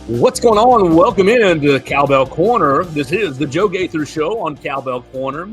What's going on? Welcome in to Cowbell Corner. This is the Joe Gaither Show on Cowbell Corner.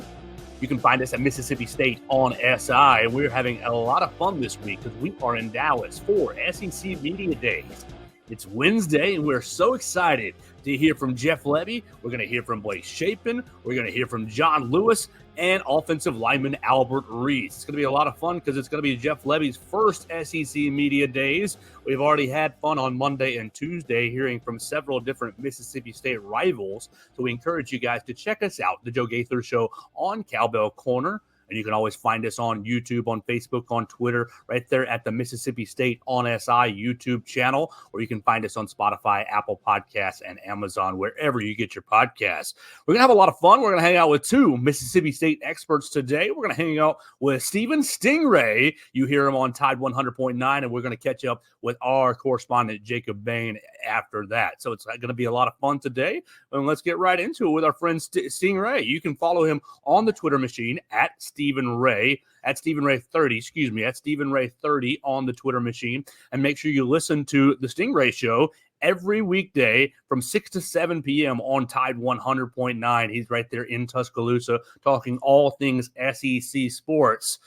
You can find us at Mississippi State on SI, and we're having a lot of fun this week because we are in Dallas for SEC Media Days. It's Wednesday, and we're so excited to hear from Jeff Lebby. We're going to hear from Blake Shapen. We're going to hear from John Lewis and offensive lineman Albert Reese. It's going to be a lot of fun because it's going to be Jeff Lebby's first SEC Media Days. We've already had fun on Monday and Tuesday hearing from several different Mississippi State rivals. So we encourage you guys to check us out, the Joe Gaither Show on Cowbell Corner. And you can always find us on YouTube, on Facebook, on Twitter, right there at the Mississippi State on SI YouTube channel, or you can find us on Spotify, Apple Podcasts, and Amazon, wherever you get your podcasts. We're going to have a lot of fun. We're going to hang out with two Mississippi State experts today. We're going to hang out with Stephen Stingray. You hear him on Tide 100.9, and we're going to catch up with our correspondent, Jacob Bain, after that. So it's going to be a lot of fun today. And let's get right into it with our friend Stingray. You can follow him on the Twitter machine at Stephen Ray, at Stephen Ray 30, at Stephen Ray 30 on the Twitter machine. And make sure you listen to the Stingray Show every weekday from 6 to 7 p.m. on Tide 100.9. He's right there in Tuscaloosa talking all things SEC sports.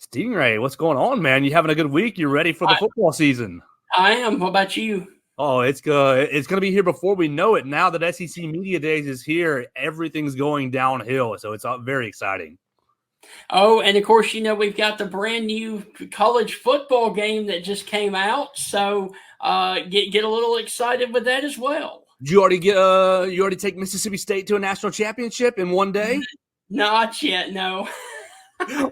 Stingray, what's going on, man? You having a good week? You ready for the football season? I am. How about you? Oh, it's good. It's going to be here before we know it. Now that SEC Media Days is here, everything's going downhill. So it's very exciting. Oh, and of course, we've got the brand new college football game that just came out. So get a little excited with that as well. Did you already take Mississippi State to a national championship in one day? Not yet, no.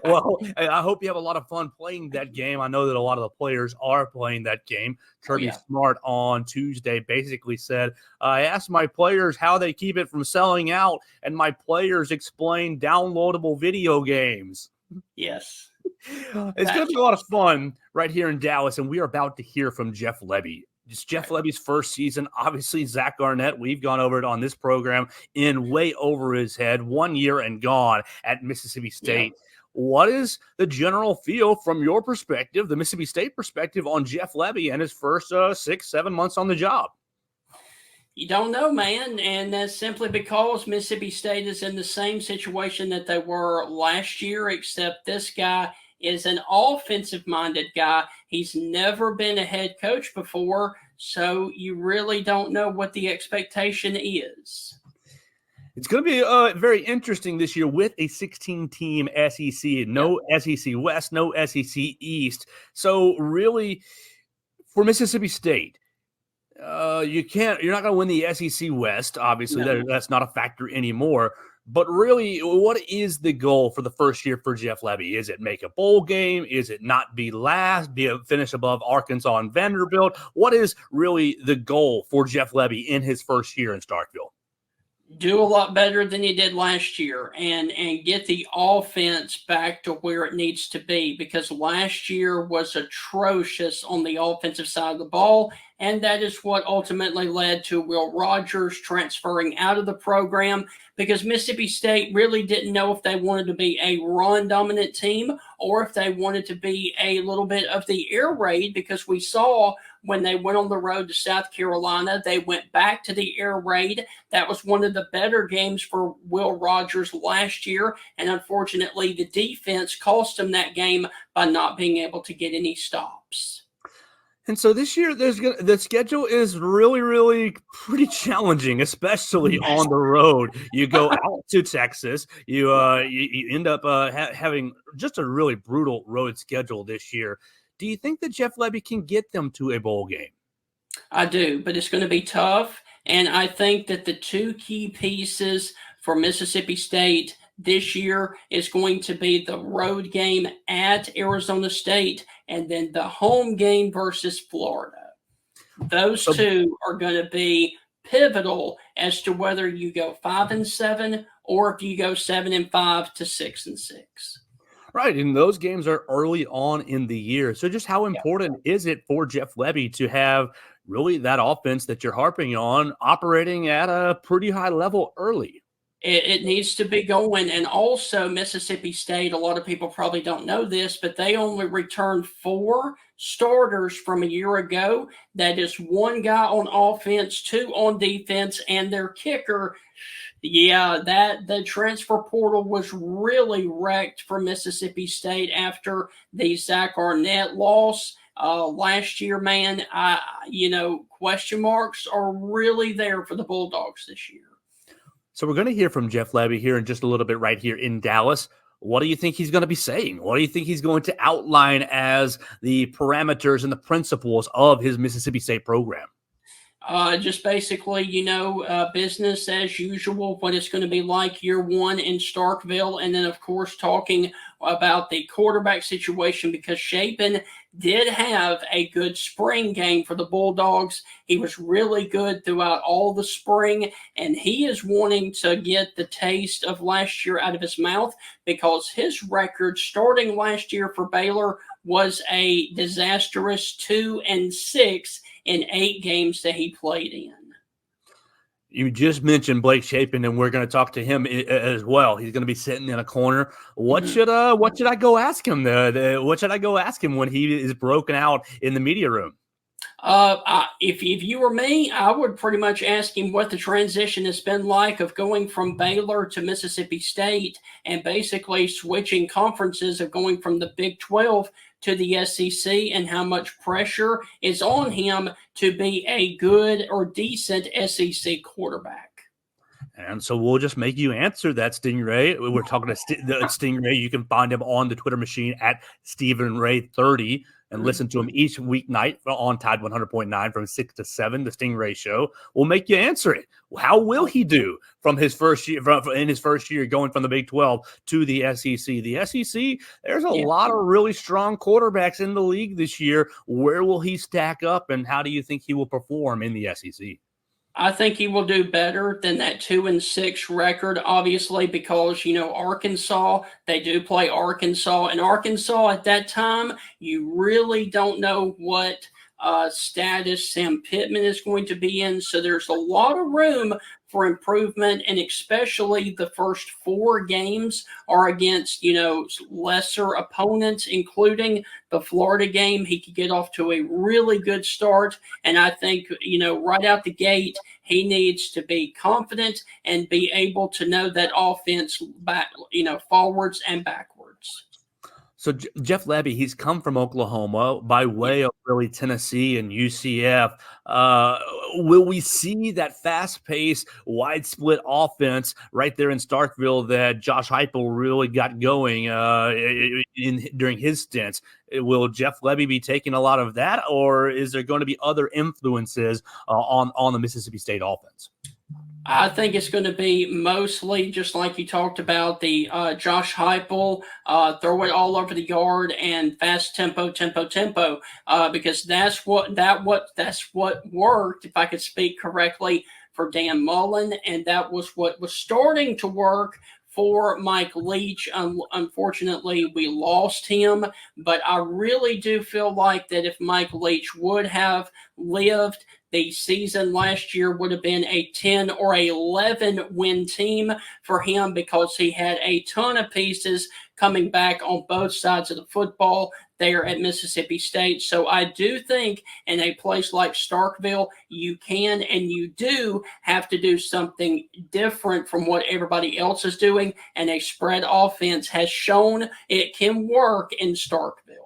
Well, I hope you have a lot of fun playing that game. I know that a lot of the players are playing that game. Kirby Smart on Tuesday basically said, I asked my players how they keep it from selling out, and my players explain downloadable video games. Yes. It's going to be a lot of fun right here in Dallas, and we are about to hear from Jeff Lebby. It's Jeff Lebby's first season. Obviously, Zach Garnett, we've gone over it on this program in way over his head, 1 year and gone at Mississippi State. Yeah. What is the general feel from your perspective, the Mississippi State perspective, on Jeff Lebby and his first 6-7 months on the job? You don't know, man, and that's simply because Mississippi State is in the same situation that they were last year, except this guy is an offensive-minded guy. He's never been a head coach before, so you really don't know what the expectation is. It's going to be very interesting this year with a 16-team SEC. No SEC West, no SEC East. So really, for Mississippi State, you're not going to win the SEC West. Obviously, that's not a factor anymore. But really, what is the goal for the first year for Jeff Lebby? Is it make a bowl game? Is it not be last, finish above Arkansas and Vanderbilt? What is really the goal for Jeff Lebby in his first year in Starkville? Do a lot better than he did last year and get the offense back to where it needs to be, because last year was atrocious on the offensive side of the ball, and that is what ultimately led to Will Rogers transferring out of the program, because Mississippi State really didn't know if they wanted to be a run-dominant team or if they wanted to be a little bit of the air raid, because we saw when they went on the road to South Carolina, they went back to the air raid. That was one of the better games for Will Rogers last year, and unfortunately the defense cost him that game by not being able to get any stops. And so this year, the schedule is really, really pretty challenging, especially on the road. You go out to Texas, you end up having just a really brutal road schedule this year. Do you think that Jeff Lebby can get them to a bowl game? I do, but it's going to be tough. And I think that the two key pieces for Mississippi State this year is going to be the road game at Arizona State and then the home game versus Florida. Those two are going to be pivotal as to whether you go 5-7 or if you go 7-5 to 6-6. Right, and those games are early on in the year. So just how important is it for Jeff Lebby to have really that offense that you're harping on operating at a pretty high level early? It needs to be going. And also, Mississippi State, a lot of people probably don't know this, but they only returned 4 starters from a year ago. That is 1 guy on offense, 2 on defense, and their kicker. Yeah, that the transfer portal was really wrecked for Mississippi State after the Zach Arnett loss last year. Man, question marks are really there for the Bulldogs this year. So we're going to hear from Jeff Lebby here in just a little bit right here in Dallas. What do you think he's going to be saying? What do you think he's going to outline as the parameters and the principles of his Mississippi State program? Just basically, business as usual, what it's going to be like year one in Starkville. And then, of course, talking about the quarterback situation because Chapin did have a good spring game for the Bulldogs. He was really good throughout all the spring, and he is wanting to get the taste of last year out of his mouth because his record starting last year for Baylor was a disastrous 2-6 in 8 games that he played in. You just mentioned Blake Chapin, and we're going to talk to him as well. He's going to be sitting in a corner. What should I go ask him? What should I go ask him when he is broken out in the media room? If you were me, I would pretty much ask him what the transition has been like of going from Baylor to Mississippi State and basically switching conferences of going from the Big 12 to the SEC and how much pressure is on him to be a good or decent SEC quarterback. And so we'll just make you answer that, Stingray. We're talking to Stingray. You can find him on the Twitter machine at StephenRay30 and listen to him each weeknight on Tide 100.9 from 6 to 7, the Stingray Show. We'll make you answer it. How will he do from his first year, in his first year going from the Big 12 to the SEC? The SEC, there's a lot of really strong quarterbacks in the league this year. Where will he stack up, and how do you think he will perform in the SEC? I think he will do better than that 2-6 record, obviously, because, Arkansas, they do play Arkansas. And Arkansas at that time, you really don't know what status Sam Pittman is going to be in. So there's a lot of room for improvement, and especially the first 4 games are against, lesser opponents, including the Florida game. He could get off to a really good start, and I think, right out the gate, he needs to be confident and be able to know that offense back, forwards and backwards. So Jeff Lebby, he's come from Oklahoma by way of really Tennessee and UCF. Will we see that fast-paced, wide-split offense right there in Starkville that Josh Heupel really got going during his stints? Will Jeff Lebby be taking a lot of that, or is there going to be other influences on the Mississippi State offense? I think it's going to be mostly just like you talked about the Josh Heupel, throw it all over the yard and fast tempo, because that's what worked, if I could speak correctly, for Dan Mullen, and that was what was starting to work for Mike Leach. Unfortunately, we lost him, but I really do feel like that if Mike Leach would have lived, the season last year would have been a 10 or 11 win team for him because he had a ton of pieces coming back on both sides of the football there at Mississippi State. So I do think in a place like Starkville, you can and you do have to do something different from what everybody else is doing. And a spread offense has shown it can work in Starkville.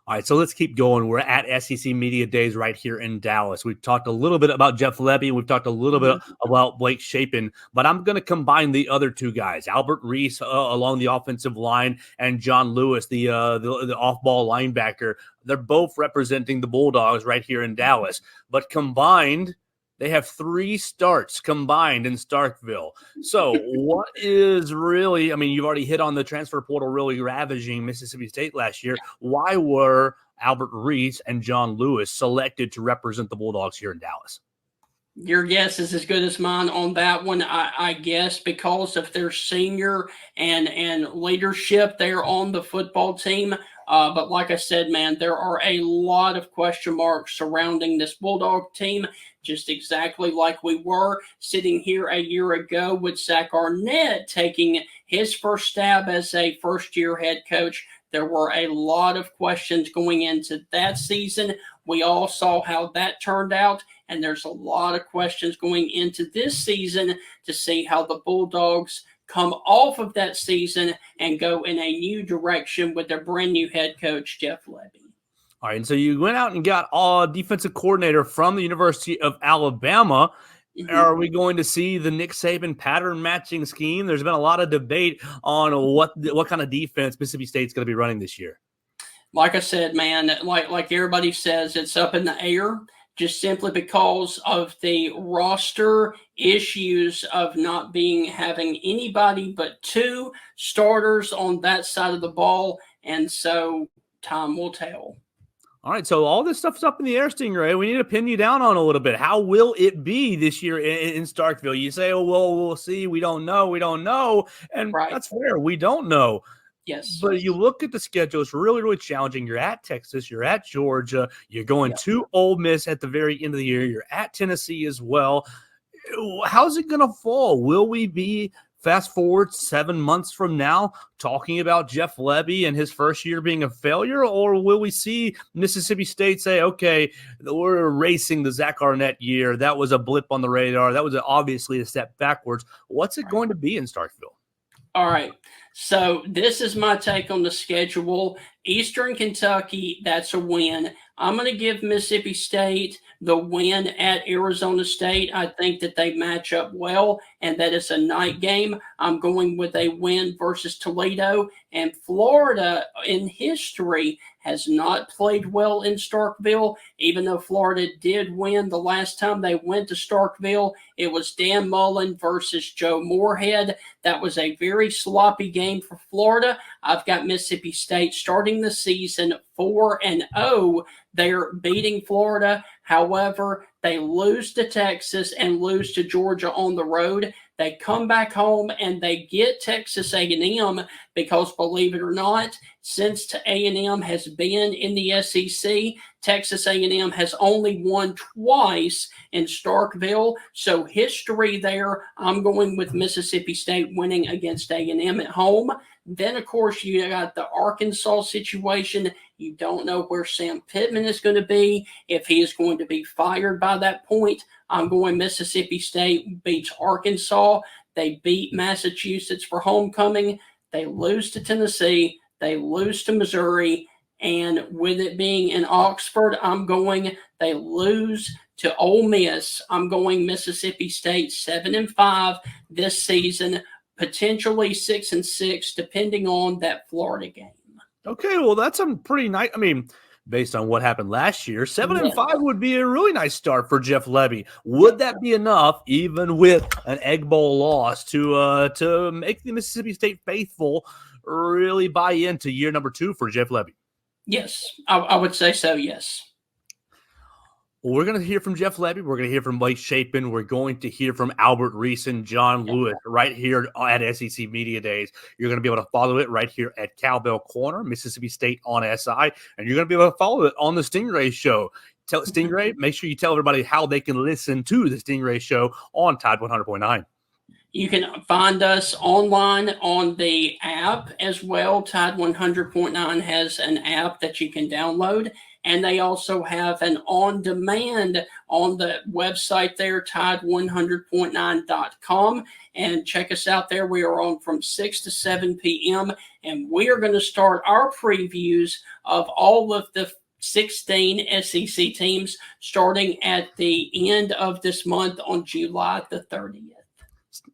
All right, so let's keep going. We're at SEC Media Days right here in Dallas. We've talked a little bit about Jeff Lebby. We've talked a little bit about Blake Chapin, but I'm going to combine the other 2 guys, Albert Reese along the offensive line and John Lewis, the off-ball linebacker. They're both representing the Bulldogs right here in Dallas, but combined, they have 3 starts combined in Starkville. So what is really, you've already hit on the transfer portal really ravaging Mississippi State last year. Why were Albert Reese and John Lewis selected to represent the Bulldogs here in Dallas? Your guess is as good as mine on that one. I guess because of their senior and leadership there on the football team. But like I said, man, there are a lot of question marks surrounding this Bulldog team, just exactly like we were sitting here a year ago with Zach Arnett taking his first stab as a first-year head coach. There were a lot of questions going into that season. We all saw how that turned out. And there's a lot of questions going into this season to see how the Bulldogs come off of that season and go in a new direction with their brand new head coach, Jeff Lebby. All right, and so you went out and got a defensive coordinator from the University of Alabama. Mm-hmm. Are we going to see the Nick Saban pattern matching scheme? There's been a lot of debate on what kind of defense Mississippi State's going to be running this year. Like I said, man, like everybody says, it's up in the air. Just simply because of the roster issues of not having anybody but 2 starters on that side of the ball. And so time will tell. All right, so all this stuff's up in the air, Stingray. We need to pin you down on a little bit. How will it be this year in Starkville? You say, oh, well, we'll see. We don't know. And right. That's fair. We don't know. Yes. But you look at the schedule, it's really, really challenging. You're at Texas, you're at Georgia, you're going to Ole Miss at the very end of the year, you're at Tennessee as well. How's it going to fall? Will we be, fast forward 7 months from now, talking about Jeff Lebby and his first year being a failure? Or will we see Mississippi State say, okay, we're erasing the Zach Arnett year. That was a blip on the radar. That was obviously a step backwards. What's it going to be in Starkville? All right. So this is my take on the schedule. Eastern Kentucky, that's a win. I'm going to give Mississippi State the win at Arizona State. I think that they match up well and that it's a night game. I'm going with a win versus Toledo. And Florida, in history, has not played well in Starkville, even though Florida did win the last time they went to Starkville. It was Dan Mullen versus Joe Moorhead. That was a very sloppy game for Florida. I've got Mississippi State starting the season 4-0. They're beating Florida. However, they lose to Texas and lose to Georgia on the road. They come back home and they get Texas A&M because, believe it or not, since A&M has been in the SEC, Texas A&M has only won twice in Starkville. So history there, I'm going with Mississippi State winning against A&M at home. Then, of course, you got the Arkansas situation. You don't know where Sam Pittman is going to be, if he is going to be fired by that point. I'm going Mississippi State beats Arkansas. They beat Massachusetts for homecoming. They lose to Tennessee. They lose to Missouri. And with it being in Oxford, they lose to Ole Miss. I'm going Mississippi State 7-5 this season, potentially 6-6, depending on that Florida game. Okay, well, that's a pretty nice. I mean, based on what happened last year, 7-5 would be a really nice start for Jeff Lebby. Would that be enough, even with an Egg Bowl loss, to make the Mississippi State faithful really buy into year number 2 for Jeff Lebby? Yes, I would say so. Yes. Well, we're going to hear from Jeff Lebby. We're going to hear from Blake Shapen. We're going to hear from Albert Reese and John Lewis right here at SEC Media Days. You're going to be able to follow it right here at Cowbell Corner, Mississippi State on SI, and you're going to be able to follow it on the Stingray Show. Tell Stingray, make sure you tell everybody how they can listen to the Stingray Show on Tide 100.9. You can find us online on the app as well. Tide 100.9 has an app that you can download. And they also have an on-demand on the website there, tide100.9.com. And check us out there. We are on from 6 to 7 p.m. And we are going to start our previews of all of the 16 SEC teams starting at the end of this month on July the 30th.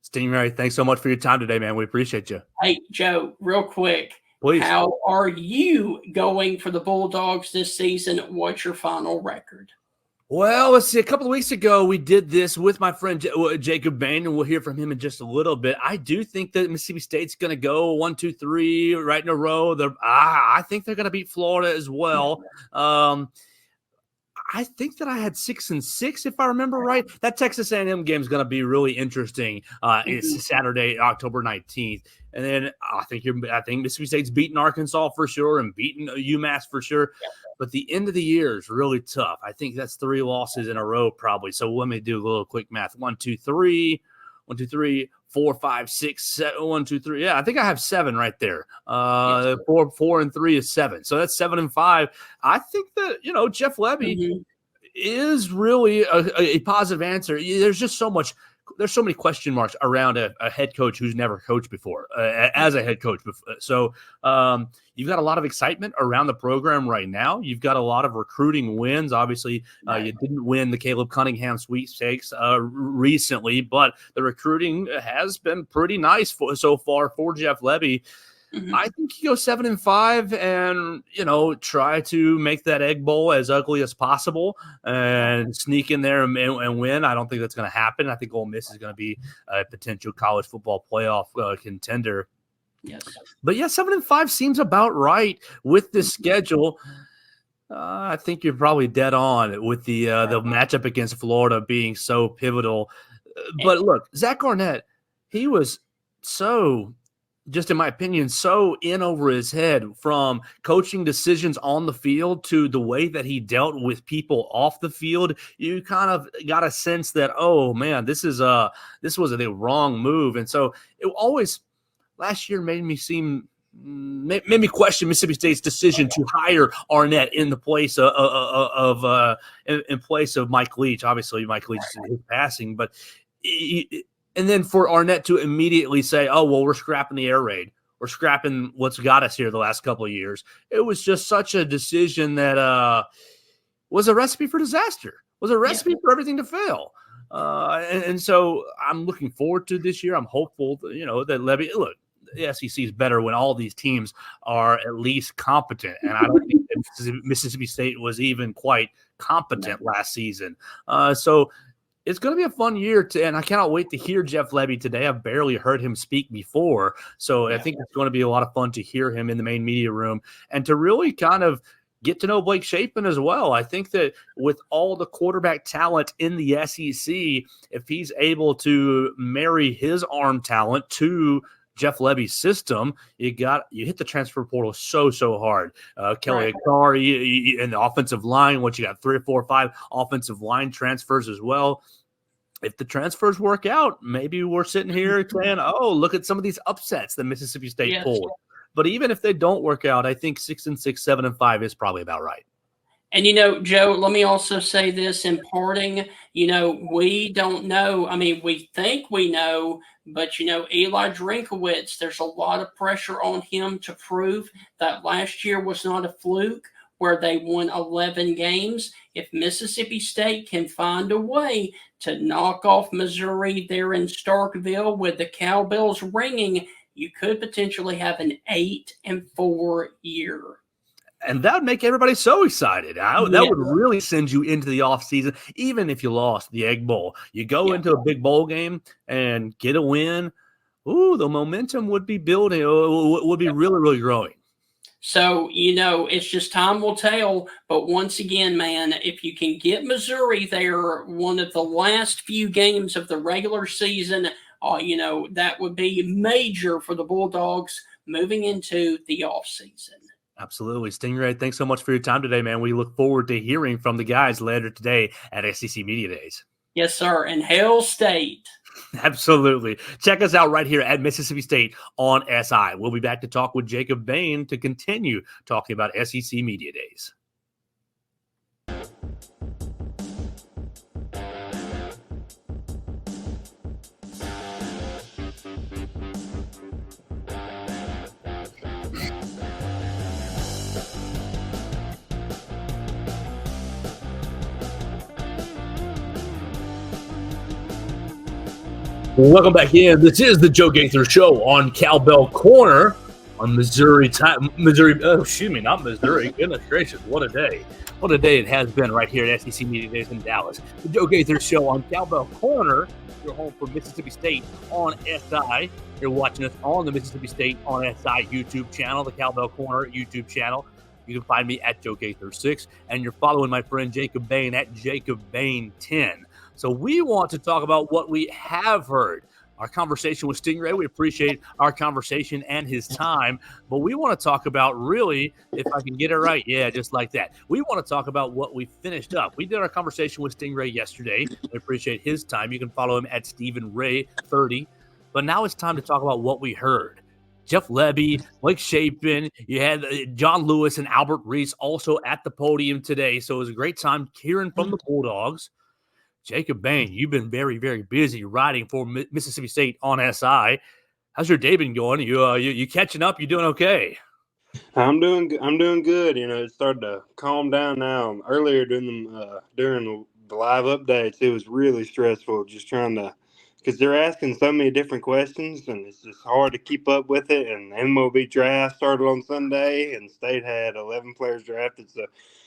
Stingray, thanks so much for your time today, man. We appreciate you. Hey, Joe, real quick. Please. How are you going for the Bulldogs this season? What's your final record? Well, let's see. A couple of weeks ago, we did this with my friend Jacob Bain, and we'll hear from him in just a little bit. I do think that Mississippi State's going to go 1, 2, 3 right in a row. I think they're going to beat Florida as well. I think that I had 6-6, if I remember right. That Texas A&M game is going to be really interesting. It's Saturday, October 19th. And then I think Mississippi State's beating Arkansas for sure and beating UMass for sure. But the end of the year is really tough. I think that's 3 losses in a row probably. So let me do a little quick math. 1, 2, 3, 4, 5, 6, 7, 1, 2, 3. Yeah, I think I have 7 right there. 4 and 3 is 7. So that's 7 and 5. I think that, Jeff Lebby is really a positive answer. There's just so many question marks around a head coach who's never coached before as a head coach. So you've got a lot of excitement around the program right now. You've got a lot of recruiting wins. Obviously, you didn't win the Caleb Cunningham sweepstakes recently, but the recruiting has been pretty nice so far for Jeff Lebby. I think you go 7 and 5 and, try to make that Egg Bowl as ugly as possible and sneak in there and win. I don't think that's going to happen. I think Ole Miss is going to be a potential college football playoff contender. Yes. But 7 and 5 seems about right with this schedule. I think you're probably dead on with the matchup against Florida being so pivotal. But look, Zach Arnett, he was just in my opinion, so in over his head from coaching decisions on the field to the way that he dealt with people off the field. You kind of got a sense that, oh man, this was the wrong move. And so it always last year made me question Mississippi State's decision to hire Arnett in the place in place of Mike Leach. Obviously, Mike Leach is passing, but and then for Arnett to immediately say, oh, well, we're scrapping the air raid. We're scrapping what's got us here the last couple of years. It was just such a decision that was a recipe for disaster, was a recipe for everything to fail. And so I'm looking forward to this year. I'm hopeful, that Lebby, look, the SEC is better when all these teams are at least competent. And I don't think that Mississippi State was even quite competent last season. So it's going to be a fun year, and I cannot wait to hear Jeff Lebby today. I've barely heard him speak before, so I think it's going to be a lot of fun to hear him in the main media room and to really kind of get to know Blake Shapen as well. I think that with all the quarterback talent in the SEC, if he's able to marry his arm talent to Jeff Lebby's system, you hit the transfer portal so hard. Kelly Akari and the offensive line, you got 3 or 4 or 5 offensive line transfers as well. If the transfers work out, maybe we're sitting here saying, oh, look at some of these upsets that Mississippi State pulled. But even if they don't work out, I think 6 and 6, 7 and 5 is probably about right. And, Joe, let me also say this in parting, we don't know. I mean, we think we know, but, Eli Drinkowitz, there's a lot of pressure on him to prove that last year was not a fluke where they won 11 games. If Mississippi State can find a way to knock off Missouri there in Starkville with the cowbells ringing, you could potentially have an 8-4 year. And that would make everybody so excited. That would really send you into the offseason, even if you lost the Egg Bowl. You go into a big bowl game and get a win. Ooh, the momentum would be building, would be really, really growing. So, it's just time will tell. But once again, man, if you can get Missouri there, one of the last few games of the regular season, that would be major for the Bulldogs moving into the offseason. Absolutely. Stingray, thanks so much for your time today, man. We look forward to hearing from the guys later today at SEC Media Days. Yes, sir. And Hail State. Absolutely. Check us out right here at Mississippi State on SI. We'll be back to talk with Jacob Bain to continue talking about SEC Media Days. Welcome back in. This is the Joe Gaither Show on Cowbell Corner on Missouri time. Not Missouri. Goodness gracious, what a day. What a day it has been right here at SEC Media Days in Dallas. The Joe Gaither Show on Cowbell Corner, your home for Mississippi State on SI. You're watching us on the Mississippi State on SI YouTube channel, the Cowbell Corner YouTube channel. You can find me at JoeK36, and you're following my friend Jacob Bain at Jacob Bain 10. So we want to talk about what we have heard. Our conversation with Stingray, we appreciate our conversation and his time, but we want to talk about really, if I can get it right, yeah, just like that. We want to talk about what we finished up. We did our conversation with Stingray yesterday. We appreciate his time. You can follow him at Stephen Ray 30. But now it's time to talk about what we heard. Jeff Lebby, Blake Shapen, you had John Lewis and Albert Reese also at the podium today. So it was a great time hearing from the Bulldogs. Jacob Bain, you've been very, very busy writing for Mississippi State on SI. How's your day been going? You catching up? You doing okay? I'm doing good. It started to calm down now. Earlier during the live updates, it was really stressful just trying to, because they're asking so many different questions, and it's just hard to keep up with it. And the MLB draft started on Sunday, and State had 11 players drafted, so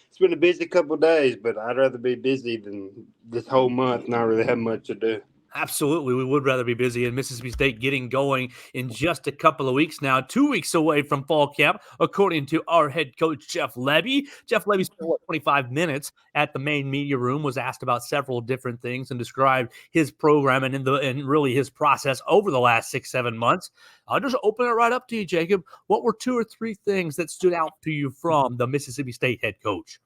it's been a busy couple of days. But I'd rather be busy than this whole month not really have much to do. Absolutely. We would rather be busy, in Mississippi State getting going in just a couple of weeks now, 2 weeks away from fall camp, according to our head coach, Jeff Lebby. Jeff Lebby spent 25 minutes at the main media room, was asked about several different things and described his program and really his process over the last 6-7 months. I'll just open it right up to you, Jacob. What were 2 or 3 things that stood out to you from the Mississippi State head coach?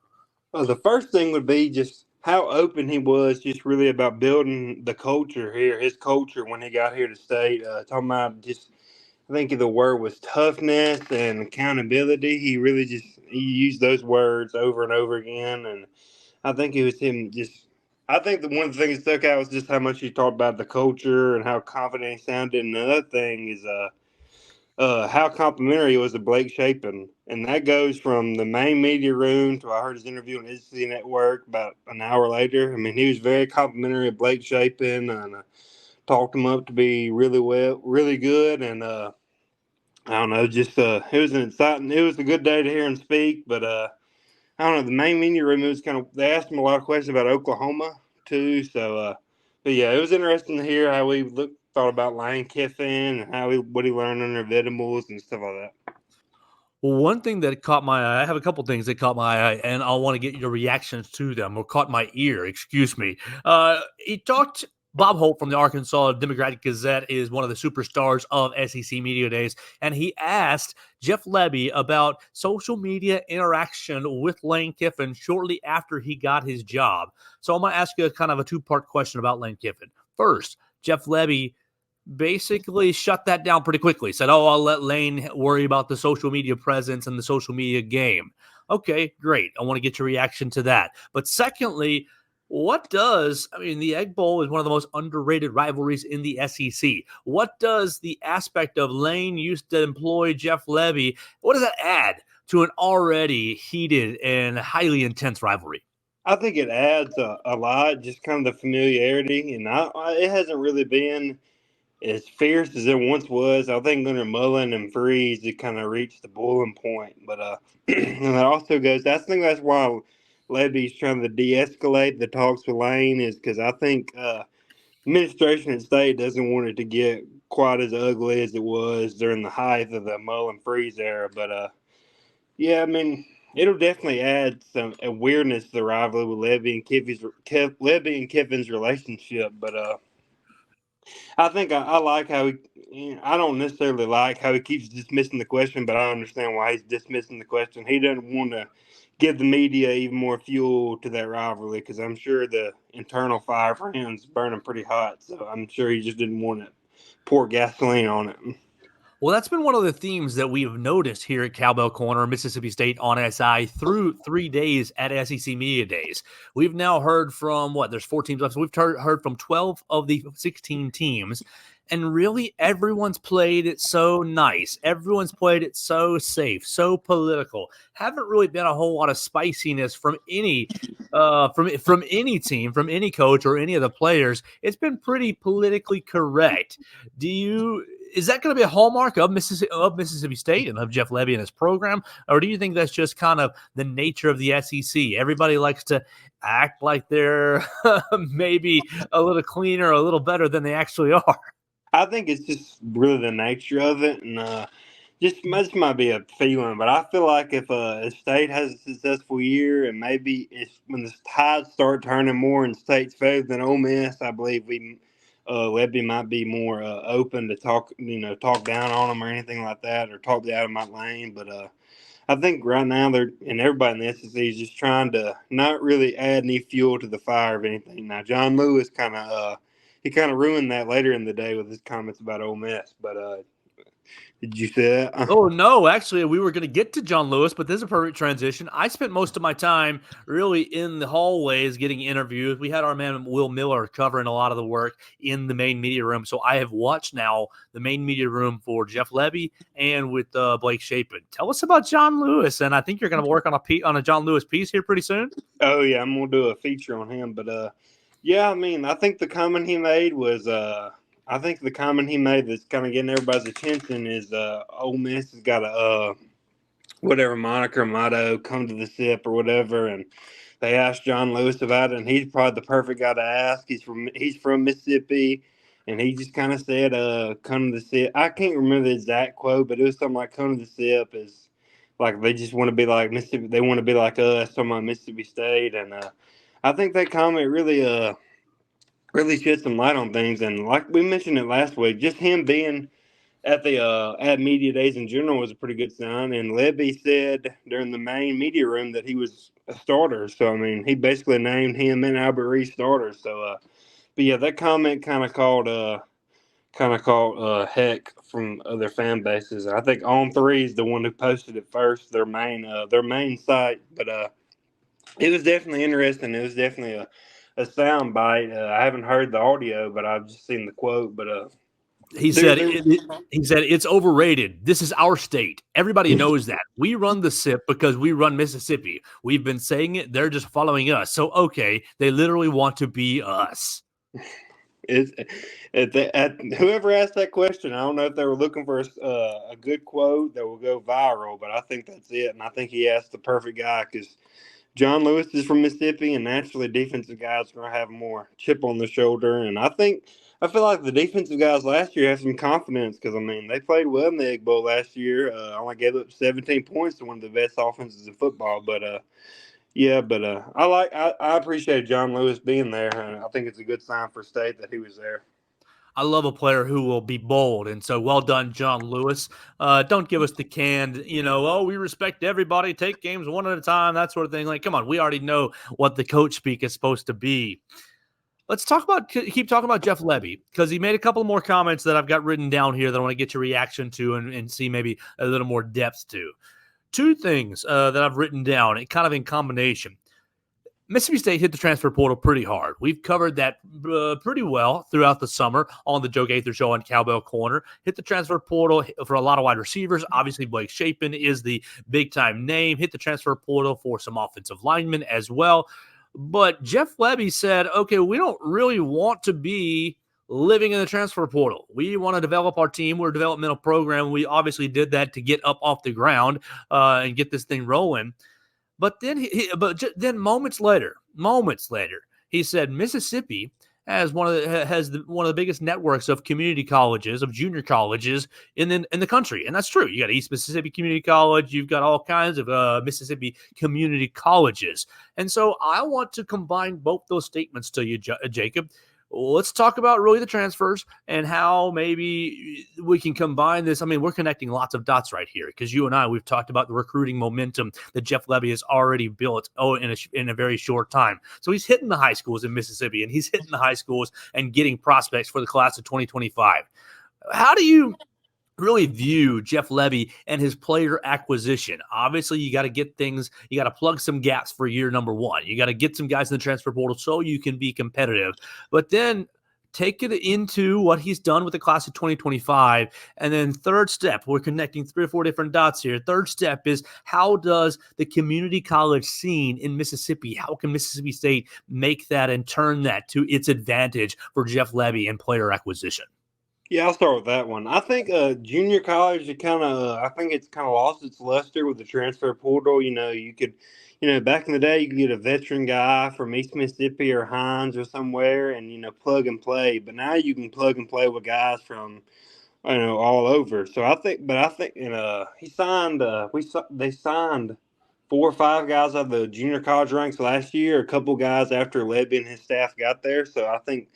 Well, the first thing would be just how open he was, just really about building the culture here, his culture when he got here to State. Talking about just, I think the word was toughness and accountability. He really he used those words over and over again. And I think it was him I think one of the things that stuck out was just how much he talked about the culture and how confident he sounded. And another thing is how complimentary it was to Blake Shapen. And that goes from the main media room to I heard his interview on SEC Network about an hour later. I mean, he was very complimentary of Blake Shapen and talked him up to be really good. And I don't know, just it was a good day to hear him speak. But I don't know, the main media room, it was they asked him a lot of questions about Oklahoma too. So, but yeah, it was interesting to hear how we thought about Lane Kiffin and what he learned under Venables and stuff like that. Well, one thing that caught my eye, I have a couple things that caught my eye, and I want to get your reactions to them, or caught my ear, excuse me. He talked, Bob Holt from the Arkansas Democratic Gazette is one of the superstars of SEC Media Days, and he asked Jeff Lebby about social media interaction with Lane Kiffin shortly after he got his job. So I'm going to ask you kind of a 2-part question about Lane Kiffin. First, Jeff Lebby basically shut that down pretty quickly. Said, I'll let Lane worry about the social media presence and the social media game. Okay, great. I want to get your reaction to that. But secondly, the Egg Bowl is one of the most underrated rivalries in the SEC. What does the aspect of Lane used to employ Jeff Lebby, what does that add to an already heated and highly intense rivalry? I think it adds a lot, just kind of the familiarity. And it hasn't really been as fierce as it once was. I think under Mullen and Freeze, it kind of reached the boiling point. But and that also goes. I think that's why Lebby's trying to de-escalate the talks with Lane, is because I think administration at State doesn't want it to get quite as ugly as it was during the height of the Mullen Freeze era. But yeah, I mean, it'll definitely add some awareness to the rivalry with Lebby and Kiffin's relationship. But I think I like how I don't necessarily like how he keeps dismissing the question, but I understand why he's dismissing the question. He doesn't want to give the media even more fuel to that rivalry, because I'm sure the internal fire for him is burning pretty hot. So I'm sure he just didn't want to pour gasoline on it. Well, that's been one of the themes that we've noticed here at Cowbell Corner, Mississippi State on SI through 3 days at SEC Media Days. We've now heard from, there's 4 teams left. So we've heard from 12 of the 16 teams. And really, everyone's played it so nice. Everyone's played it so safe, so political. Haven't really been a whole lot of spiciness from any from any team, from any coach or any of the players. It's been pretty politically correct. Is that going to be a hallmark of Mississippi State and of Jeff Lebby and his program? Or do you think that's just kind of the nature of the SEC? Everybody likes to act like they're maybe a little cleaner, a little better than they actually are. I think it's just really the nature of it. And This might be a feeling, but I feel like if State has a successful year and maybe when the tides start turning more in State's favor than Ole Miss, I believe Lebby might be more open to talk down on them or anything like that, or talk me out of my lane. But I think right now everybody in the SEC is just trying to not really add any fuel to the fire of anything. Now John Lewis kind of ruined that later in the day with his comments about Ole Miss, but did you see that? Oh, no, actually, we were going to get to John Lewis, but this is a perfect transition. I spent most of my time really in the hallways getting interviews. We had our man Will Miller covering a lot of the work in the main media room. So I have watched now the main media room for Jeff Lebby and with Blake Shapen. Tell us about John Lewis, and I think you're going to work on a John Lewis piece here pretty soon. Oh, yeah, I'm going to do a feature on him. But, yeah, I mean, I think the comment he made was that's kind of getting everybody's attention is Ole Miss has got a whatever motto, come to the SIP or whatever, and they asked John Lewis about it, and he's probably the perfect guy to ask. He's from Mississippi, and he just kind of said, "Come to the SIP." I can't remember the exact quote, but it was something like, "Come to the SIP" is like they just want to be like Mississippi. They want to be like us, talking about Mississippi State, and I think that comment really shed some light on things. And like we mentioned it last week, just him being at media days in general was a pretty good sign. And Lebby said during the main media room that he was a starter. So I mean, he basically named him and Albert Reese starters. So, but yeah, that comment kind of caught heck from other fan bases. I think On Three is the one who posted it first, their main site. But it was definitely interesting. It was definitely a sound bite. I haven't heard the audio, but I've just seen the quote. But he said it's overrated. This is our state. Everybody knows that. We run the SIP because we run Mississippi. We've been saying it. They're just following us. So, okay, they literally want to be us. Whoever asked that question, I don't know if they were looking for a good quote that will go viral, but I think that's it. And I think he asked the perfect guy because John Lewis is from Mississippi, and naturally, defensive guys are going to have more chip on the shoulder. And I feel like the defensive guys last year have some confidence because, I mean, they played well in the Egg Bowl last year. Only gave up 17 points to one of the best offenses in football. But, I appreciate John Lewis being there, and I think it's a good sign for State that he was there. I love a player who will be bold. And so well done, John Lewis. Don't give us the canned, we respect everybody, take games one at a time, that sort of thing. Like, come on, we already know what the coach speak is supposed to be. Let's keep talking about Jeff Lebby, because he made a couple more comments that I've got written down here that I want to get your reaction to and see maybe a little more depth to. Two things that I've written down, kind of in combination. Mississippi State hit the transfer portal pretty hard. We've covered that pretty well throughout the summer on the Joe Gaither Show on Cowbell Corner. Hit the transfer portal for a lot of wide receivers. Obviously, Blake Shapen is the big-time name. Hit the transfer portal for some offensive linemen as well. But Jeff Lebby said, okay, we don't really want to be living in the transfer portal. We want to develop our team. We're a developmental program. We obviously did that to get up off the ground and get this thing rolling. But then moments later, he said Mississippi has one of the biggest networks of community colleges, of junior colleges in the country, and that's true. You got East Mississippi Community College, you've got all kinds of Mississippi community colleges, and so I want to combine both those statements to you, Jacob. Let's talk about really the transfers and how maybe we can combine this. I mean, we're connecting lots of dots right here because you and I, we've talked about the recruiting momentum that Jeff Lebby has already built in a very short time. So he's hitting the high schools in Mississippi, and he's hitting the high schools and getting prospects for the class of 2025. How do you really view Jeff Lebby and his player acquisition? Obviously, you got to get things, you got to plug some gaps for year number one. You got to get some guys in the transfer portal so you can be competitive. But then take it into what he's done with the class of 2025. And then third step, we're connecting 3 or 4 different dots here. Third step is, how does the community college scene in Mississippi, how can Mississippi State make that and turn that to its advantage for Jeff Lebby and player acquisition? Yeah, I'll start with that one. I think junior college, I think it's kind of lost its luster with the transfer portal. You could, back in the day, you could get a veteran guy from East Mississippi or Hines or somewhere and, plug and play. But now you can plug and play with guys from all over. So I think he signed. They signed 4 or 5 guys out of the junior college ranks last year. A couple guys after Lebby and his staff got there. So I think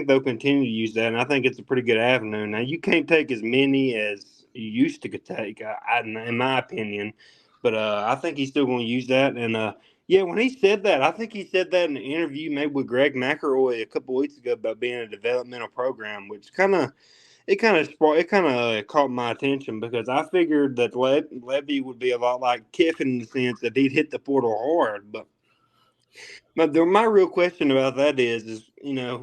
they'll continue to use that, and I think it's a pretty good avenue. Now you can't take as many as you used to take, in my opinion, but I think he's still going to use that. And yeah, when he said that, I think he said that in an interview maybe with Greg McElroy a couple weeks ago about being a developmental program, which kind of caught my attention because I figured that Lebby would be a lot like Kiffin in the sense that he'd hit the portal hard. But my real question about that is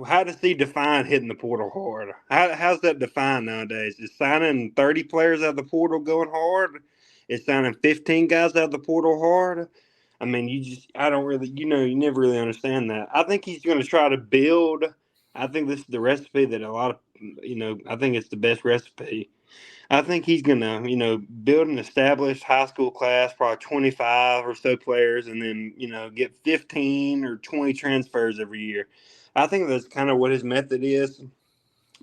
how does he define hitting the portal hard? How's that defined nowadays? Is signing 30 players out of the portal going hard? Is signing 15 guys out of the portal hard? I mean, I don't really, you never really understand that. I think he's going to try to build. I think this is the recipe that a lot of, I think it's the best recipe. I think he's going to, build an established high school class, probably 25 or so players, and then, get 15 or 20 transfers every year. I think that's kind of what his method is.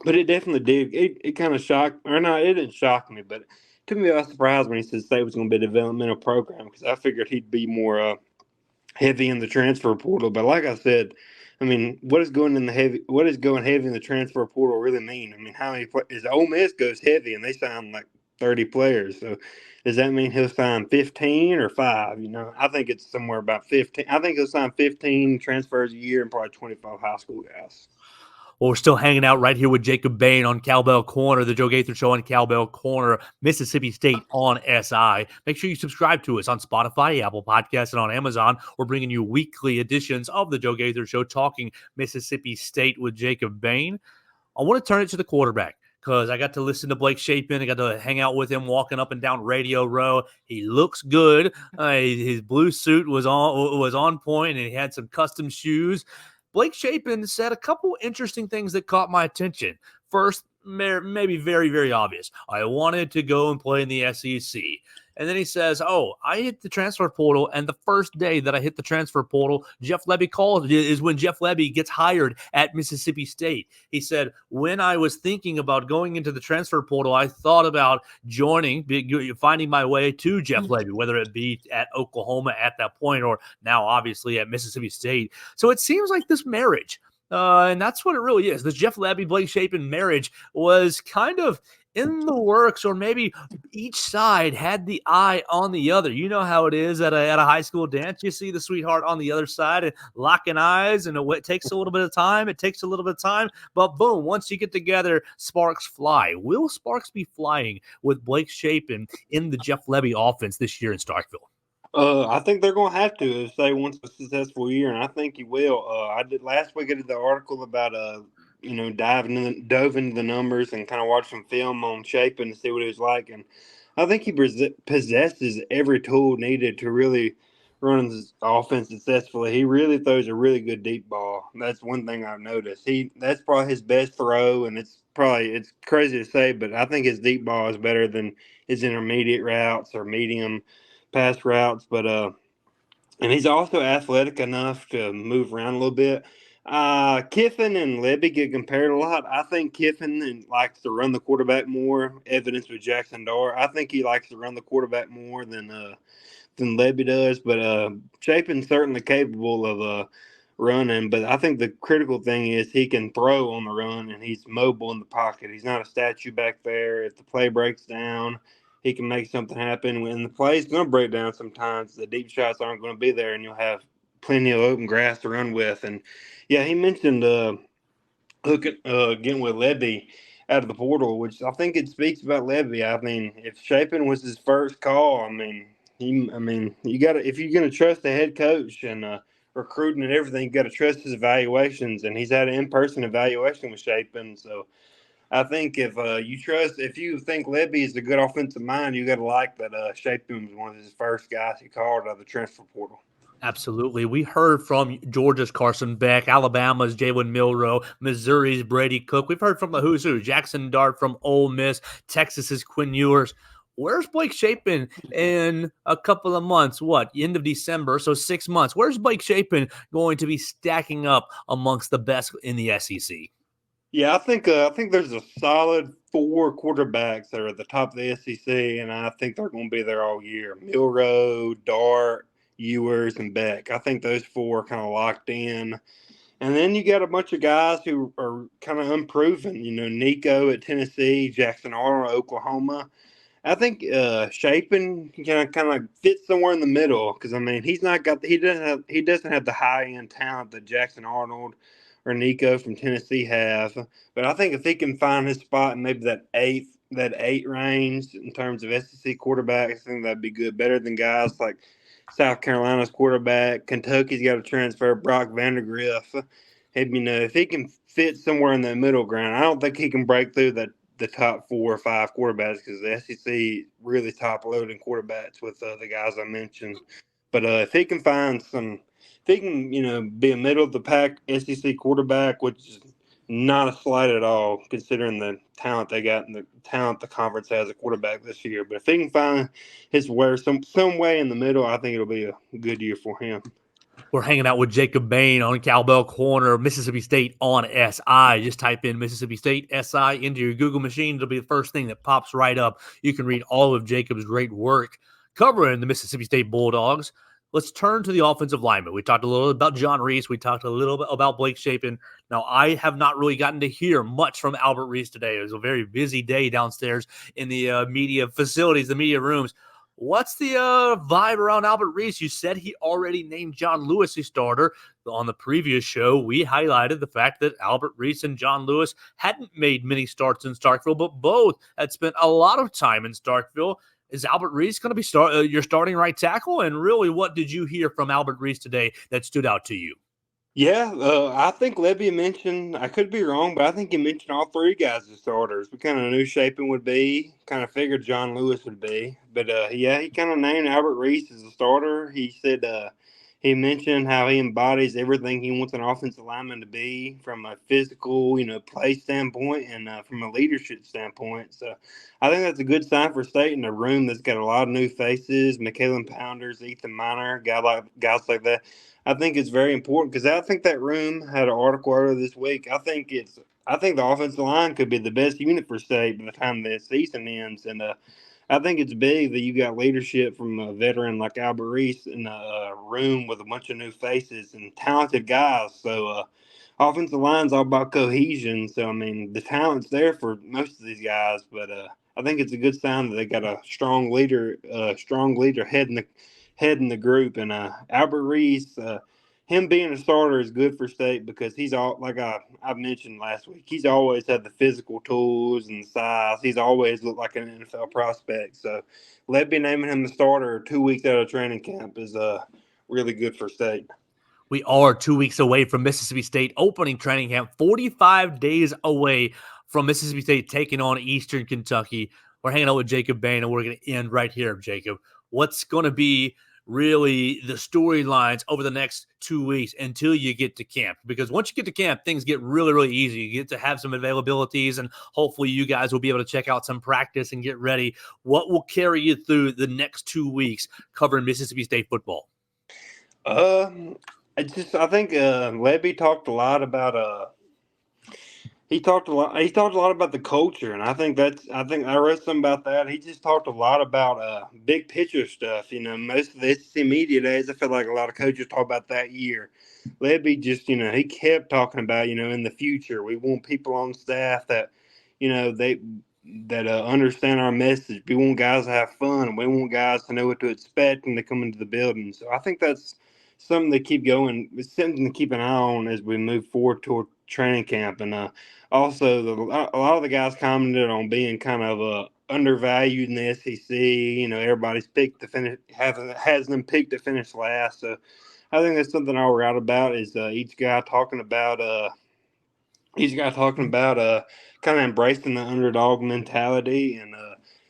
But it definitely did. It kind of shocked, or no, it didn't shock me, but it took me by surprise when he said State was going to be a developmental program because I figured he'd be more heavy in the transfer portal. But like I said, I mean, what is going heavy in the transfer portal really mean? I mean, how many is Ole Miss goes heavy and they sign like 30 players? So does that mean he'll sign 15 or 5? I think it's somewhere about 15. I think he'll sign 15 transfers a year and probably 25 high school guys. Well, we're still hanging out right here with Jacob Bain on Cowbell Corner, the Joe Gaither Show on Cowbell Corner, Mississippi State on SI. Make sure you subscribe to us on Spotify, Apple Podcasts, and on Amazon. We're bringing you weekly editions of the Joe Gaither Show talking Mississippi State with Jacob Bain. I want to turn it to the quarterback because I got to listen to Blake Shapen. I got to hang out with him walking up and down Radio Row. He looks good. His blue suit was on point, and he had some custom shoes. Blake Shapen said a couple interesting things that caught my attention. First, maybe very, very obvious. I wanted to go and play in the SEC. And then he says, I hit the transfer portal, and the first day that I hit the transfer portal, Jeff Lebby called is when Jeff Lebby gets hired at Mississippi State. He said, when I was thinking about going into the transfer portal, I thought about finding my way to Jeff Lebby, whether it be at Oklahoma at that point or now obviously at Mississippi State. So it seems like this marriage, and that's what it really is. This Jeff Lebby, Blake Shapen marriage was kind of in the works, or maybe each side had the eye on the other. You know how it is at a high school dance. You see the sweetheart on the other side and locking eyes, and it takes a little bit of time. But boom, once you get together, sparks fly. Will sparks be flying with Blake Shapen in the Jeff Lebby offense this year in Starkville? I think they're going to have to if they want a successful year, and I think he will. Last week I did the article about dove into the numbers and kind of watched some film on Shapen to see what he was like, and I think he possesses every tool needed to really run his offense successfully. He really throws a really good deep ball. That's one thing I've noticed. That's probably his best throw, and it's crazy to say, but I think his deep ball is better than his intermediate routes or medium pass routes. But and he's also athletic enough to move around a little bit. Kiffin and Lebby get compared a lot. I think Kiffin likes to run the quarterback more. Evidence with Jackson Dart. I think he likes to run the quarterback more than Lebby does. But Shapen's certainly capable of running. But I think the critical thing is he can throw on the run, and he's mobile in the pocket. He's not a statue back there. If the play breaks down, he can make something happen. When the play's going to break down sometimes, the deep shots aren't going to be there, and you'll have plenty of open grass to run with. And yeah, he mentioned getting with Lebby out of the portal, which I think it speaks about Lebby. I mean, if Shapen was his first call, you got to, if you're going to trust the head coach and recruiting and everything, you got to trust his evaluations, and he's had an in-person evaluation with Shapen. So I think if you think Lebby is a good offensive mind, you got to like that Shapen was one of his first guys he called out of the transfer portal. Absolutely. We heard from Georgia's Carson Beck, Alabama's Jalen Milroe, Missouri's Brady Cook. We've heard from the who's who, Jackson Dart from Ole Miss, Texas's Quinn Ewers. Where's Blake Shapen in a couple of months? End of December, so 6 months. Where's Blake Shapen going to be stacking up amongst the best in the SEC? Yeah, I think there's a solid 4 quarterbacks that are at the top of the SEC, and I think they're going to be there all year. Milroe, Dart, Ewers, and Beck. I think those 4 are kind of locked in. And then you got a bunch of guys who are kind of unproven. Nico at Tennessee, Jackson Arnold at Oklahoma. I think Shapen can kind of fit somewhere in the middle because I mean he doesn't have the high end talent that Jackson Arnold or Nico from Tennessee have. But I think if he can find his spot in maybe that eight range in terms of SEC quarterbacks, I think that'd be good. Better than guys like South Carolina's quarterback, Kentucky's got a transfer, Brock Vandegrift. If he can fit somewhere in the middle ground, I don't think he can break through the top 4 or 5 quarterbacks because the SEC really top loading quarterbacks with the guys I mentioned. But if he can be a middle of the pack SEC quarterback, which is not a slight at all considering the talent they got and the talent the conference has a quarterback this year. But if he can find his way some way in the middle, I think it'll be a good year for him. We're hanging out with Jacob Bain on Cowbell Corner, Mississippi State on SI. Just type in Mississippi State SI into your Google machine. It'll be the first thing that pops right up. You can read all of Jacob's great work covering the Mississippi State Bulldogs. Let's turn to the offensive lineman. We talked a little about John Reese. We talked a little bit about Blake Shapen. Now, I have not really gotten to hear much from Albert Reese today. It was a very busy day downstairs in the media facilities, the media rooms. What's the vibe around Albert Reese? You said he already named John Lewis his starter. On the previous show, we highlighted the fact that Albert Reese and John Lewis hadn't made many starts in Starkville, but both had spent a lot of time in Starkville. Is Albert Reese going to be your starting right tackle? And really, what did you hear from Albert Reese today that stood out to you? Yeah, I think Lebby mentioned, I could be wrong, but I think he mentioned all 3 guys as starters. We kind of knew Shapen would be, kind of figured John Lewis would be. But yeah, he kind of named Albert Reese as a starter. He said he mentioned how he embodies everything he wants an offensive lineman to be from a physical, play standpoint and from a leadership standpoint. So I think that's a good sign for State in a room that's got a lot of new faces, McKellen Pounders, Ethan Miner, guys like that. I think it's very important because I think that room had an article earlier this week. I think the offensive line could be the best unit for State by the time the season ends, and I think it's big that you got leadership from a veteran like Albert Reese in a room with a bunch of new faces and talented guys. So offensive line's all about cohesion. So I mean the talent's there for most of these guys, but I think it's a good sign that they got a strong leader head in the group. And Albert Reese, him being a starter is good for State because he's all like I mentioned last week. He's always had the physical tools and the size. He's always looked like an NFL prospect. So, Lebby naming him the starter 2 weeks out of training camp is really good for State. We are 2 weeks away from Mississippi State opening training camp, 45 days away from Mississippi State taking on Eastern Kentucky. We're hanging out with Jacob Bain, and we're going to end right here, Jacob. What's going to be really the storylines over the next 2 weeks until you get to camp? Because once you get to camp, things get really, really easy. You get to have some availabilities, and hopefully you guys will be able to check out some practice and get ready. What will carry you through the next 2 weeks covering Mississippi State football? I think Lebby talked a lot about he talked a lot about the culture, and I think I read something about that. He just talked a lot about big picture stuff. Most of the SEC media days, I feel like a lot of coaches talk about that year. Lebby just he kept talking about in the future we want people on staff that understand our message. We want guys to have fun, and we want guys to know what to expect when they come into the building. So I think that's something to keep going. It's something to keep an eye on as we move forward toward training camp. And also, a lot of the guys commented on being kind of undervalued in the SEC. Everybody's picked to finish, has them picked to finish last. So I think that's something I'll write about is each guy talking about kind of embracing the underdog mentality and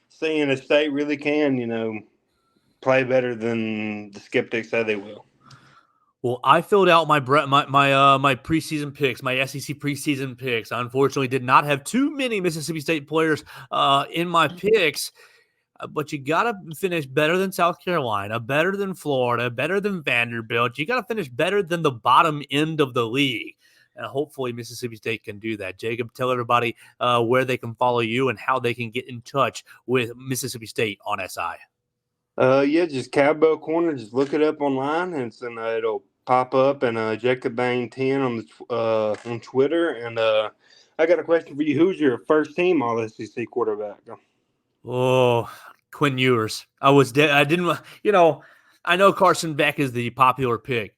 seeing if State really can, play better than the skeptics say they will. Well, I filled out my preseason picks, my SEC preseason picks. I unfortunately did not have too many Mississippi State players in my picks, but you got to finish better than South Carolina, better than Florida, better than Vanderbilt. You got to finish better than the bottom end of the league. And hopefully Mississippi State can do that. Jacob, tell everybody where they can follow you and how they can get in touch with Mississippi State on SI. Yeah, just Cowbell Corner. Just look it up online, and it'll pop up. And Jacob Bain 10 on Twitter. And I got a question for you. Who's your first team All SEC quarterback? Oh, Quinn Ewers. I know Carson Beck is the popular pick.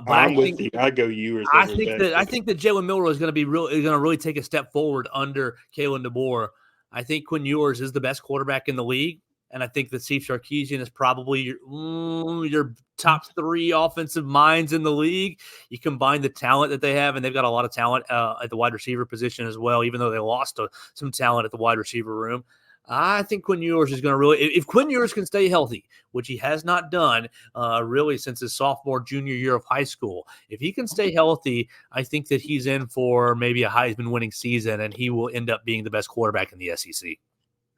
But I'm with you. I go Ewers. I think that Jalen Milroe is going to really take a step forward under Kalen DeBoer. I think Quinn Ewers is the best quarterback in the league, and I think that Steve Sarkisian is probably your top 3 offensive minds in the league. You combine the talent that they have, and they've got a lot of talent at the wide receiver position as well, even though they lost some talent at the wide receiver room. I think Quinn Ewers is going to really – if Quinn Ewers can stay healthy, which he has not done really since his sophomore, junior year of high school, if he can stay healthy, I think that he's in for maybe a Heisman-winning season, and he will end up being the best quarterback in the SEC.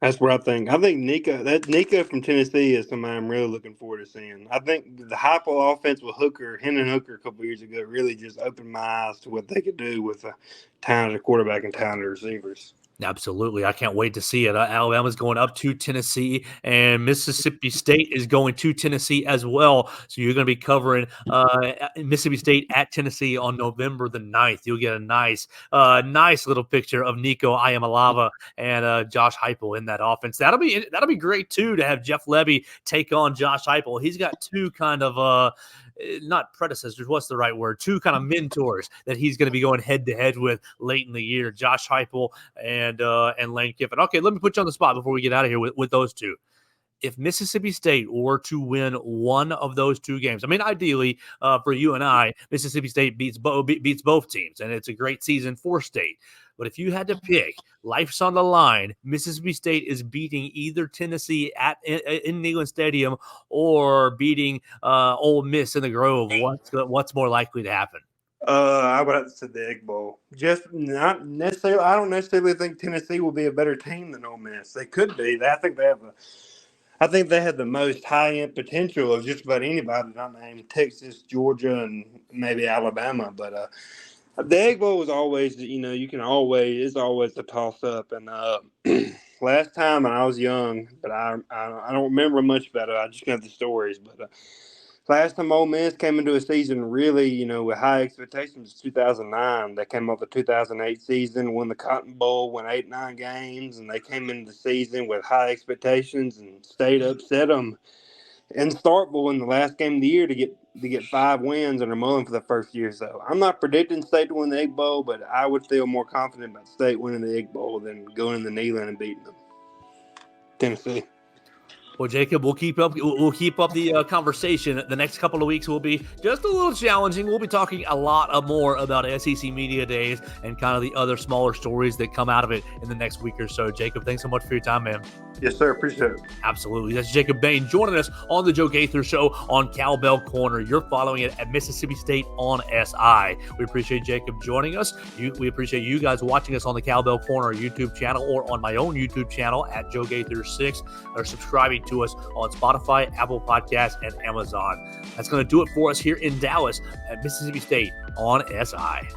That's what I think. I think Nico from Tennessee is somebody I'm really looking forward to seeing. I think the Heupel offense with Hendon Hooker a couple years ago really just opened my eyes to what they could do with a talented quarterback and talented receivers. Absolutely. I can't wait to see it. Alabama's going up to Tennessee, and Mississippi State is going to Tennessee as well. So you're going to be covering Mississippi State at Tennessee on November the 9th. You'll get a nice little picture of Nico Iamaleava and Josh Heupel in that offense. That'll be great, too, to have Jeff Lebby take on Josh Heupel. He's got 2 kind of not predecessors, what's the right word? 2 kind of mentors that he's going to be going head-to-head with late in the year, Josh Heupel and Lane Kiffin. Okay, let me put you on the spot before we get out of here with those 2. If Mississippi State were to win one of those 2 games, I mean, ideally for you and I, Mississippi State beats both teams, and it's a great season for State. But if you had to pick, life's on the line, Mississippi State is beating either Tennessee in Neyland Stadium or beating Ole Miss in the Grove. What's more likely to happen? I would have to say the Egg Bowl. Just not necessarily. I don't necessarily think Tennessee will be a better team than Ole Miss. They could be. I think they have the most high-end potential of just about anybody not named Texas, Georgia, and maybe Alabama. But the Egg Bowl is always, it's always a toss-up. And last time I was young, but I don't remember much about it. I just got the stories. But last time Ole Miss came into a season really, with high expectations, 2009. They came off the 2008 season, won the Cotton Bowl, won 8-9 games, and they came into the season with high expectations, and State upset them in Starkville in the last game of the year to get 5 wins under Mullen for the first year. So I'm not predicting State to win the Egg Bowl, but I would feel more confident about State winning the Egg Bowl than going in the Neyland and beating them. Tennessee. Well, Jacob, we'll keep up the conversation. The next couple of weeks will be just a little challenging. We'll be talking a lot more about SEC Media Days and kind of the other smaller stories that come out of it in the next week or so. Jacob, thanks so much for your time, man. Yes, sir. Appreciate it. Absolutely. That's Jacob Bain joining us on the Joe Gaither Show on Cowbell Corner. You're following it at Mississippi State on SI. We appreciate Jacob joining us. We appreciate you guys watching us on the Cowbell Corner YouTube channel or on my own YouTube channel at Joe Gaither 6 or subscribing to us on Spotify, Apple Podcasts, and Amazon. That's going to do it for us here in Dallas at Mississippi State on SI.